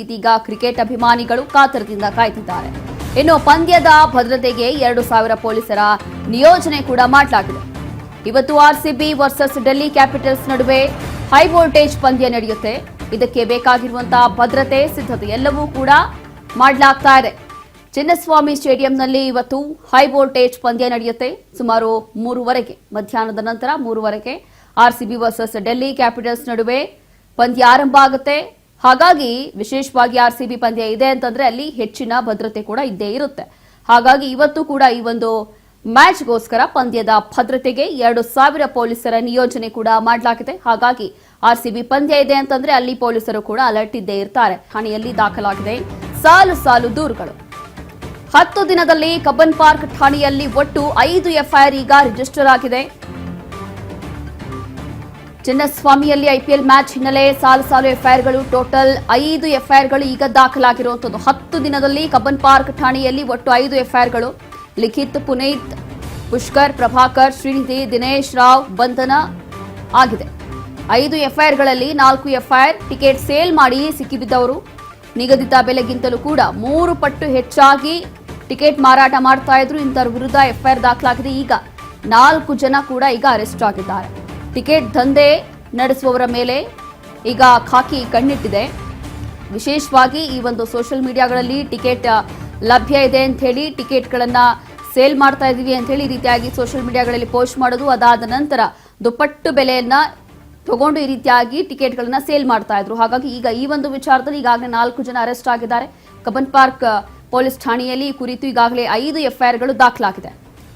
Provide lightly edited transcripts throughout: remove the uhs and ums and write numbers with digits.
ಇದೀಗ ಕ್ರಿಕೆಟ್ ಅಭಿಮಾನಿಗಳು ಕಾತರದಿಂದ ಕಾಯ್ತಿದ್ದಾರೆ. ಇನ್ನು ಪಂದ್ಯದ ಭದ್ರತೆಗೆ 2,000 ಪೊಲೀಸರ ನಿಯೋಜನೆ ಕೂಡ ಮಾಡಲಾಗಿದೆ. ಇವತ್ತು ಆರ್ಸಿಬಿ ವರ್ಸಸ್ ಡೆಲ್ಲಿ ಕ್ಯಾಪಿಟಲ್ಸ್ ನಡುವೆ ಹೈ ವೋಲ್ಟೇಜ್ ಪಂದ್ಯ ನಡೆಯುತ್ತೆ. ಇದಕ್ಕೆ ಬೇಕಾಗಿರುವಂತಹ ಭದ್ರತೆ ಸಿದ್ಧತೆ ಎಲ್ಲವೂ ಕೂಡ ಮಾಡಲಾಗ್ತಾ ಇದೆ. ಚಿನ್ನಸ್ವಾಮಿ ಸ್ಟೇಡಿಯಂನಲ್ಲಿ ಇವತ್ತು ಹೈ ವೋಲ್ಟೇಜ್ ಪಂದ್ಯ ನಡೆಯುತ್ತೆ. ಸುಮಾರು 3:30 ಮಧ್ಯಾಹ್ನದ ನಂತರ 3:30 ಆರ್ಸಿಬಿ ವರ್ಸಸ್ ಡೆಲ್ಲಿ ಕ್ಯಾಪಿಟಲ್ಸ್ ನಡುವೆ ಪಂದ್ಯ ಆರಂಭ ಆಗುತ್ತೆ. ಹಾಗಾಗಿ ವಿಶೇಷವಾಗಿ ಆರ್ಸಿಬಿ ಪಂದ್ಯ ಇದೆ ಅಂತಂದ್ರೆ ಅಲ್ಲಿ ಹೆಚ್ಚಿನ ಭದ್ರತೆ ಕೂಡ ಇದ್ದೇ ಇರುತ್ತೆ. ಹಾಗಾಗಿ ಇವತ್ತು ಕೂಡ ಈ ಒಂದು ಮ್ಯಾಚ್ಗೋಸ್ಕರ ಪಂದ್ಯದ ಭದ್ರತೆಗೆ 2,000 ಪೊಲೀಸರ ನಿಯೋಜನೆ ಕೂಡ ಮಾಡಲಾಗಿದೆ. ಹಾಗಾಗಿ ಆರ್ಸಿಬಿ ಪಂದ್ಯ ಇದೆ ಅಂತಂದ್ರೆ ಅಲ್ಲಿ ಪೊಲೀಸರು ಕೂಡ ಅಲರ್ಟ್ ಇದ್ದೇ ಇರ್ತಾರೆ. ಠಾಣೆಯಲ್ಲಿ ದಾಖಲಾಗಿದೆ ಸಾಲು ಸಾಲು ದೂರುಗಳು. 10 ದಿನದಲ್ಲಿ ಕಬ್ಬನ್ ಪಾರ್ಕ್ ಠಾಣೆಯಲ್ಲಿ ಒಟ್ಟು 5 ಎಫ್ಐಆರ್ ಈಗ ರಿಜಿಸ್ಟರ್ ಆಗಿದೆ. ಚಿನ್ನಸ್ವಾಮಿಯಲ್ಲಿ ಐಪಿಎಲ್ ಮ್ಯಾಚ್ ಹಿನ್ನೆಲೆ ಸಾಲು ಸಾಲು ಎಫ್ಐಆರ್ಗಳು, ಟೋಟಲ್ 5 ಎಫ್ಐಆರ್ಗಳು ಈಗ ದಾಖಲಾಗಿರುವಂತದ್ದು. 10 ದಿನದಲ್ಲಿ ಕಬ್ಬನ್ ಪಾರ್ಕ್ ಠಾಣೆಯಲ್ಲಿ ಒಟ್ಟು 5 ಎಫ್ಐಆರ್ಗಳು. ಲಿಖಿತ್, ಪುನೀತ್, ಪುಷ್ಕರ್, ಪ್ರಭಾಕರ್, ಶ್ರೀನಿಧಿ, ದಿನೇಶ್ ರಾವ್ ಬಂಧನ ಆಗಿದೆ. 5 ಎಫ್ಐಆರ್ಗಳಲ್ಲಿ 4 ಎಫ್ಐಆರ್ ಟಿಕೆಟ್ ಸೇಲ್ ಮಾಡಿ ಸಿಕ್ಕಿಬಿದ್ದವರು. ನಿಗದಿತ ಬೆಲೆಗಿಂತಲೂ ಕೂಡ 3 ಪಟ್ಟು ಹೆಚ್ಚಾಗಿ ಟಿಕೆಟ್ ಮಾರಾಟ ಮಾಡ್ತಾ ಇದ್ರು. ಇಂಥವ್ರ ವಿರುದ್ಧ ಎಫ್ಐಆರ್ ದಾಖಲಾಗಿದೆ. ಈಗ 4 ಜನ ಕೂಡ ಈಗ ಅರೆಸ್ಟ್ ಆಗಿದ್ದಾರೆ. ಟಿಕೆಟ್ ದಂಧೆ ನಡೆಸುವವರ ಮೇಲೆ ಈಗ ಖಾಕಿ ಕಣ್ಣಿಟ್ಟಿದೆ. ವಿಶೇಷವಾಗಿ ಈ ಒಂದು ಸೋಷಿಯಲ್ ಮೀಡಿಯಾಗಳಲ್ಲಿ ಟಿಕೆಟ್ ಲಭ್ಯ ಇದೆ ಅಂತ ಹೇಳಿ ಟಿಕೆಟ್ಗಳನ್ನ ಸೇಲ್ ಮಾಡ್ತಾ ಇದೀವಿ ಅಂತ ಹೇಳಿ ಈ ರೀತಿಯಾಗಿ ಸೋಷಿಯಲ್ ಮೀಡಿಯಾಗಳಲ್ಲಿ ಪೋಸ್ಟ್ ಮಾಡೋದು, ಅದಾದ ನಂತರ ದುಪ್ಪಟ್ಟು ಬೆಲೆಯನ್ನ ತಗೊಂಡು ಈ ರೀತಿಯಾಗಿ ಟಿಕೆಟ್ಗಳನ್ನ ಸೇಲ್ ಮಾಡ್ತಾ ಇದ್ರು. ಹಾಗಾಗಿ ಈಗ ಈ ಒಂದು ವಿಚಾರದಲ್ಲಿ ಈಗಾಗಲೇ 4 ಜನ ಅರೆಸ್ಟ್ ಆಗಿದ್ದಾರೆ. ಕಬ್ಬನ್ ಪಾರ್ಕ್ ಪೊಲೀಸ್ ಠಾಣೆಯಲ್ಲಿ ಈ ಕುರಿತು ಈಗಾಗಲೇ 5 ಎಫ್ಐಆರ್ಗಳು ದಾಖಲಾಗಿದೆ.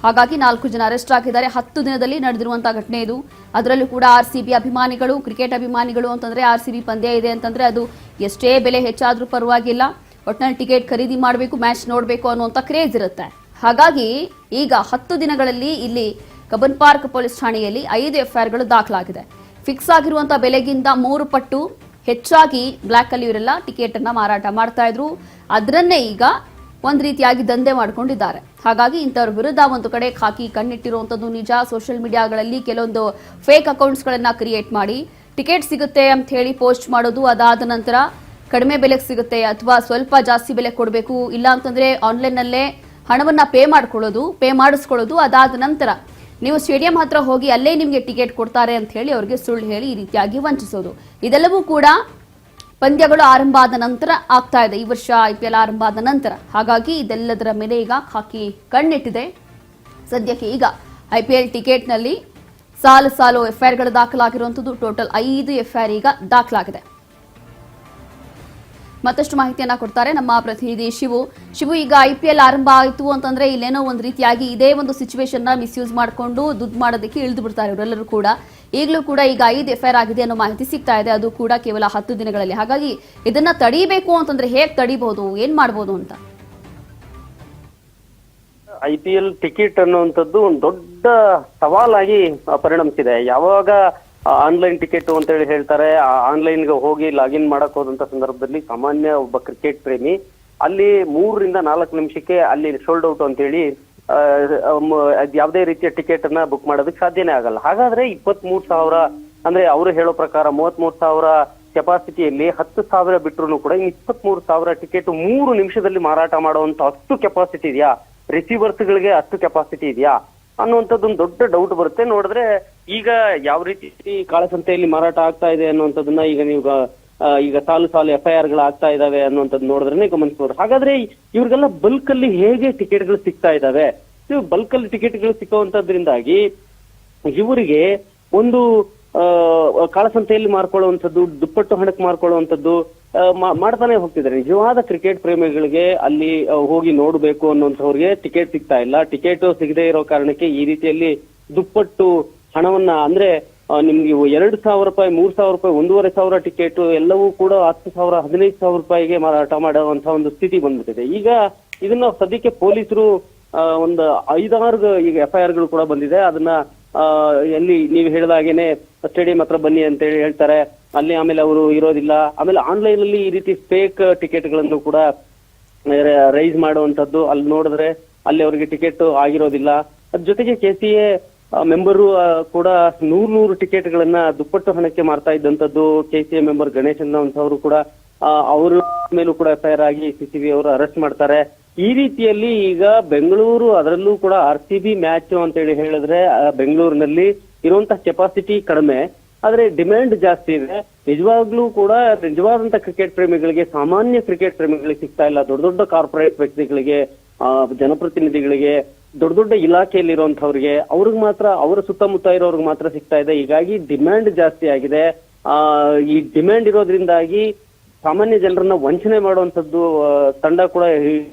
ಹಾಗಾಗಿ 4 ಜನ ಅರೆಸ್ಟ್ ಆಗಿದ್ದಾರೆ. 10 ದಿನದಲ್ಲಿ ನಡೆದಿರುವಂತಹ ಘಟನೆ ಇದು. ಅದರಲ್ಲೂ ಕೂಡ ಆರ್ಸಿಬಿ ಅಭಿಮಾನಿಗಳು, ಕ್ರಿಕೆಟ್ ಅಭಿಮಾನಿಗಳು ಅಂತಂದ್ರೆ ಆರ್ಸಿಬಿ ಪಂದ್ಯ ಇದೆ ಅಂತಂದ್ರೆ ಅದು ಎಷ್ಟೇ ಬೆಲೆ ಹೆಚ್ಚಾದ್ರೂ ಪರವಾಗಿಲ್ಲ, ಒಟ್ಟಿನಲ್ಲಿ ಟಿಕೆಟ್ ಖರೀದಿ ಮಾಡಬೇಕು, ಮ್ಯಾಚ್ ನೋಡಬೇಕು ಅನ್ನುವಂಥ ಕ್ರೇಜ್ ಇರುತ್ತೆ. ಹಾಗಾಗಿ ಈಗ 10 ದಿನಗಳಲ್ಲಿ ಇಲ್ಲಿ ಕಬ್ಬನ್ ಪಾರ್ಕ್ ಪೊಲೀಸ್ ಠಾಣೆಯಲ್ಲಿ 5 ಎಫ್ಐಆರ್ಗಳು ದಾಖಲಾಗಿದೆ. ಫಿಕ್ಸ್ ಆಗಿರುವಂತಹ ಬೆಲೆಗಿಂತ 3 ಪಟ್ಟು ಹೆಚ್ಚಾಗಿ ಬ್ಲಾಕ್ ಅಲ್ಲಿ ಇವರೆಲ್ಲ ಟಿಕೆಟ್ ಅನ್ನ ಮಾರಾಟ ಮಾಡ್ತಾ ಇದ್ರು. ಅದರನ್ನೇ ಈಗ ಒಂದ್ ರೀತಿಯಾಗಿ ದಂಧೆ ಮಾಡ್ಕೊಂಡಿದ್ದಾರೆ. ಹಾಗಾಗಿ ಇಂಥವ್ರ ವಿರುದ್ಧ ಒಂದು ಕಡೆ ಖಾಕಿ ಕಣ್ಣಿಟ್ಟಿರುವಂತದ್ದು ನಿಜ. ಸೋಷಿಯಲ್ ಮೀಡಿಯಾಗಳಲ್ಲಿ ಕೆಲವೊಂದು ಫೇಕ್ ಅಕೌಂಟ್ಸ್ ಗಳನ್ನ ಕ್ರಿಯೇಟ್ ಮಾಡಿ ಟಿಕೆಟ್ ಸಿಗುತ್ತೆ ಅಂತ ಹೇಳಿ ಪೋಸ್ಟ್ ಮಾಡೋದು, ಅದಾದ ನಂತರ ಕಡಿಮೆ ಬೆಲೆಗೆ ಸಿಗುತ್ತೆ ಅಥವಾ ಸ್ವಲ್ಪ ಜಾಸ್ತಿ ಬೆಲೆ ಕೊಡಬೇಕು, ಇಲ್ಲ ಅಂತಂದ್ರೆ ಆನ್ಲೈನ್ ನಲ್ಲೇ ಹಣವನ್ನ ಪೇ ಮಾಡಿಸ್ಕೊಳ್ಳೋದು, ಅದಾದ ನಂತರ ನೀವು ಸ್ಟೇಡಿಯಂ ಹತ್ರ ಹೋಗಿ ಅಲ್ಲೇ ನಿಮಗೆ ಟಿಕೆಟ್ ಕೊಡ್ತಾರೆ ಅಂತ ಹೇಳಿ ಅವರಿಗೆ ಸುಳ್ಳು ಹೇಳಿ ಈ ರೀತಿಯಾಗಿ ವಂಚಿಸೋದು. ಇದೆಲ್ಲವೂ ಕೂಡ ಪಂದ್ಯಗಳು ಆರಂಭ ಆದ ನಂತರ ಆಗ್ತಾ ಇದೆ. ಈ ವರ್ಷ ಐಪಿಎಲ್ ಆರಂಭ ಆದ ನಂತರ. ಹಾಗಾಗಿ ಇದೆಲ್ಲದರ ಮೇಲೆ ಈಗ ಖಾಕಿ ಕಣ್ಣಿಟ್ಟಿದೆ. ಸದ್ಯಕ್ಕೆ ಈಗ ಐಪಿಎಲ್ ಟಿಕೆಟ್ನಲ್ಲಿ ಸಾಲು ಸಾಲು ಎಫ್ಐಆರ್ಗಳು ದಾಖಲಾಗಿರುವಂತದ್ದು. ಟೋಟಲ್ 5 ಎಫ್ಐಆರ್ ಈಗ ದಾಖಲಾಗಿದೆ. ಮತ್ತಷ್ಟು ಮಾಹಿತಿಯನ್ನ ಕೊಡ್ತಾರೆ ನಮ್ಮ ಪ್ರತಿನಿಧಿ ಶಿವು. ಈಗ ಐಪಿಎಲ್ ಆರಂಭ ಆಯಿತು ಅಂತಂದ್ರೆ ಇಲ್ಲೇನೋ ಒಂದು ರೀತಿಯಾಗಿ ಇದೇ ಒಂದು ಸಿಚುವೇಶನ್ ನ ಮಿಸ್ಯೂಸ್ ಮಾಡಿಕೊಂಡು ದುಡ್ಡು ಮಾಡೋದಕ್ಕೆ ಇಳಿದು ಬಿಡ್ತಾರೆ ಇವರೆಲ್ಲರೂ ಕೂಡ. ಈಗಲೂ ಕೂಡ ಈಗ 5 ಎಫ್ಐಆರ್ ಆಗಿದೆ ಅನ್ನೋ ಮಾಹಿತಿ ಸಿಗ್ತಾ ಇದೆ. ಅದು ಕೂಡ ಕೇವಲ 10 ದಿನಗಳಲ್ಲಿ. ಹಾಗಾಗಿ ಇದನ್ನ ತಡೀಬೇಕು ಅಂತಂದ್ರೆ ಹೇಗೆ ತಡೀಬಹುದು, ಏನ್ ಮಾಡಬಹುದು ಅಂತ? ಐಪಿಎಲ್ ಟಿಕೆಟ್ ಅನ್ನುವಂಥದ್ದು ಒಂದು ದೊಡ್ಡ ಸವಾಲಾಗಿ ಪರಿಣಮಿಸಿದೆ. ಯಾವಾಗ ಆನ್ಲೈನ್ ಟಿಕೆಟ್ ಅಂತ ಹೇಳಿ ಹೇಳ್ತಾರೆ, ಆನ್ಲೈನ್ಗೆ ಹೋಗಿ ಲಾಗಿನ್ ಮಾಡಕ್ ಹೋದಂತ ಸಂದರ್ಭದಲ್ಲಿ ಸಾಮಾನ್ಯ ಒಬ್ಬ ಕ್ರಿಕೆಟ್ ಪ್ರೇಮಿ ಅಲ್ಲಿ 3 ರಿಂದ 4 ನಿಮಿಷಕ್ಕೆ ಅಲ್ಲಿ ಸೋಲ್ಡ್ ಔಟ್ ಅಂತ ಹೇಳಿ ಯಾವುದೇ ರೀತಿಯ ಟಿಕೆಟ್ ಅನ್ನ ಬುಕ್ ಮಾಡೋದಕ್ಕೆ ಸಾಧ್ಯನೇ ಆಗಲ್ಲ. ಹಾಗಾದ್ರೆ 23,000 ಅಂದ್ರೆ ಅವರು ಹೇಳೋ ಪ್ರಕಾರ 33,000 ಕೆಪಾಸಿಟಿಯಲ್ಲಿ 10,000 ಬಿಟ್ರು ಕೂಡ 23,000 ಟಿಕೆಟ್ 3 ನಿಮಿಷದಲ್ಲಿ ಮಾರಾಟ ಮಾಡುವಂತ ಅಷ್ಟು ಕೆಪಾಸಿಟಿ ಇದೆಯಾ, ರಿಸೀವರ್ಸ್ ಗಳಿಗೆ ಅಷ್ಟು ಕೆಪಾಸಿಟಿ ಇದೆಯಾ ಅನ್ನುವಂಥದ್ದು ಒಂದು ದೊಡ್ಡ ಡೌಟ್ ಬರುತ್ತೆ. ನೋಡಿದ್ರೆ ಈಗ ಯಾವ ರೀತಿ ಕಾಳಸಂತೆಯಲ್ಲಿ ಮಾರಾಟ ಆಗ್ತಾ ಇದೆ ಅನ್ನುವಂಥದ್ದನ್ನ ಈಗ ಸಾಲು ಸಾಲು ಎಫ್ಐಆರ್ ಗಳು ಆಗ್ತಾ ಇದಾವೆ ಅನ್ನುವಂಥದ್ದು ನೋಡಿದ್ರೆ ಗಮನಿಸಬಹುದು. ಹಾಗಾದ್ರೆ ಇವ್ರಿಗೆಲ್ಲ ಬಲ್ಕ್ ಅಲ್ಲಿ ಹೇಗೆ ಟಿಕೆಟ್ಗಳು ಸಿಗ್ತಾ ಇದಾವೆ? ಬಲ್ಕ್ ಅಲ್ಲಿ ಟಿಕೆಟ್ಗಳು ಸಿಕ್ಕುವಂತದ್ರಿಂದಾಗಿ ಇವರಿಗೆ ಒಂದು ಕಾಳಸಂತೆಯಲ್ಲಿ ಮಾರ್ಕೊಳ್ಳುವಂಥದ್ದು, ದುಪ್ಪಟ್ಟು ಹಣಕ್ಕೆ ಮಾರ್ಕೊಳ್ಳುವಂಥದ್ದು ಮಾಡ್ತಾನೆ ಹೋಗ್ತಿದ್ದಾರೆ. ನಿಜವಾದ ಕ್ರಿಕೆಟ್ ಪ್ರೇಮಿಗಳಿಗೆ ಅಲ್ಲಿ ಹೋಗಿ ನೋಡ್ಬೇಕು ಅನ್ನುವಂಥವ್ರಿಗೆ ಟಿಕೆಟ್ ಸಿಗ್ತಾ ಇಲ್ಲ. ಟಿಕೆಟ್ ಸಿಗದೆ ಇರೋ ಕಾರಣಕ್ಕೆ ಈ ರೀತಿಯಲ್ಲಿ ದುಪ್ಪಟ್ಟು ಹಣವನ್ನ ಅಂದ್ರೆ ನಿಮ್ಗೆ 2,000 ರೂಪಾಯಿ, 3,000 ರೂಪಾಯಿ, 1,500 ಟಿಕೆಟ್ ಎಲ್ಲವೂ ಕೂಡ 10,000, 15,000 ರೂಪಾಯಿಗೆ ಮಾರಾಟ ಮಾಡುವಂತ ಒಂದು ಸ್ಥಿತಿ ಬಂದ್ಬಿಟ್ಟಿದೆ. ಈಗ ಇದನ್ನ ಸದ್ಯಕ್ಕೆ ಪೊಲೀಸರು ಒಂದು 5-6 ಈಗ ಎಫ್ಐಆರ್ ಗಳು ಕೂಡ ಬಂದಿದೆ. ಅದನ್ನ ಎಲ್ಲಿ ನೀವು ಹೇಳಿದಾಗೇನೆ ಸ್ಟೇಡಿಯಂ ಹತ್ರ ಬನ್ನಿ ಅಂತ ಹೇಳಿ ಹೇಳ್ತಾರೆ, ಅಲ್ಲಿ ಆಮೇಲೆ ಅವರು ಇರೋದಿಲ್ಲ. ಆಮೇಲೆ ಆನ್ಲೈನ್ ಅಲ್ಲಿ ಈ ರೀತಿ ಫೇಕ್ ಟಿಕೆಟ್ ಗಳನ್ನು ಕೂಡ ರೈಸ್ ಮಾಡುವಂತದ್ದು, ಅಲ್ಲಿ ನೋಡಿದ್ರೆ ಅಲ್ಲಿ ಅವರಿಗೆ ಟಿಕೆಟ್ ಆಗಿರೋದಿಲ್ಲ. ಅದ್ರ ಜೊತೆಗೆ KCA ಮೆಂಬರು ಕೂಡ 100 ಟಿಕೆಟ್ ಗಳನ್ನ ದುಪ್ಪಟ್ಟು ಹಣಕ್ಕೆ ಮಾರ್ತಾ ಇದ್ದಂತದ್ದು. KCA ಮೆಂಬರ್ ಗಣೇಶ್ ಅನ್ನುವಂಥವ್ರು ಕೂಡ ಅವ್ರ ಮೇಲೂ ಕೂಡ FIR ಆಗಿ CCB ಅವರು ಅರೆಸ್ಟ್ ಮಾಡ್ತಾರೆ. ಈ ರೀತಿಯಲ್ಲಿ ಈಗ ಬೆಂಗಳೂರು, ಅದರಲ್ಲೂ ಕೂಡ RCB ಮ್ಯಾಚ್ ಅಂತ ಹೇಳಿ ಹೇಳಿದ್ರೆ ಬೆಂಗಳೂರಿನಲ್ಲಿ ಇರುವಂತಹ ಕೆಪಾಸಿಟಿ ಕಡಿಮೆ, ಆದ್ರೆ ಡಿಮ್ಯಾಂಡ್ ಜಾಸ್ತಿ ಇದೆ. ನಿಜವಾಗ್ಲೂ ಕೂಡ ನಿಜವಾದಂತ ಕ್ರಿಕೆಟ್ ಪ್ರೇಮಿಗಳಿಗೆ, ಸಾಮಾನ್ಯ ಕ್ರಿಕೆಟ್ ಪ್ರೇಮಿಗಳಿಗೆ ಸಿಗ್ತಾ ಇಲ್ಲ. ದೊಡ್ಡ ದೊಡ್ಡ ಕಾರ್ಪೊರೇಟ್ ವ್ಯಕ್ತಿಗಳಿಗೆ, ಜನಪ್ರತಿನಿಧಿಗಳಿಗೆ, ದೊಡ್ಡ ದೊಡ್ಡ ಇಲಾಖೆಯಲ್ಲಿರುವಂತವ್ರಿಗೆ, ಅವ್ರಿಗೆ ಮಾತ್ರ, ಅವರ ಸುತ್ತಮುತ್ತ ಇರೋರ್ಗೆ ಮಾತ್ರ ಸಿಗ್ತಾ ಇದೆ. ಹೀಗಾಗಿ ಡಿಮ್ಯಾಂಡ್ ಜಾಸ್ತಿ ಆಗಿದೆ. ಈ ಡಿಮ್ಯಾಂಡ್ ಇರೋದ್ರಿಂದಾಗಿ ಸಾಮಾನ್ಯ ಜನರನ್ನ ವಂಚನೆ ಮಾಡುವಂತದ್ದು ತಂಡ ಕೂಡ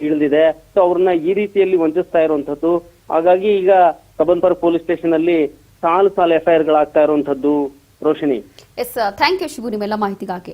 ಇಳಿದಿದೆ. ಸೊ ಅವ್ರನ್ನ ಈ ರೀತಿಯಲ್ಲಿ ವಂಚಿಸ್ತಾ ಇರುವಂತದ್ದು. ಹಾಗಾಗಿ ಈಗ ಕಬ್ಬನ್ ಪಾರ್ಕ್ ಪೊಲೀಸ್ ಸ್ಟೇಷನ್ ಅಲ್ಲಿ ಸಾಲು FIR ಗಳಾಗ್ತಾ ಇರುವಂತದ್ದು. Roshini. Yes, thank you Shivu ನಿಮ್ಮೆಲ್ಲ ಮಾಹಿತಿಗಾಗಿ.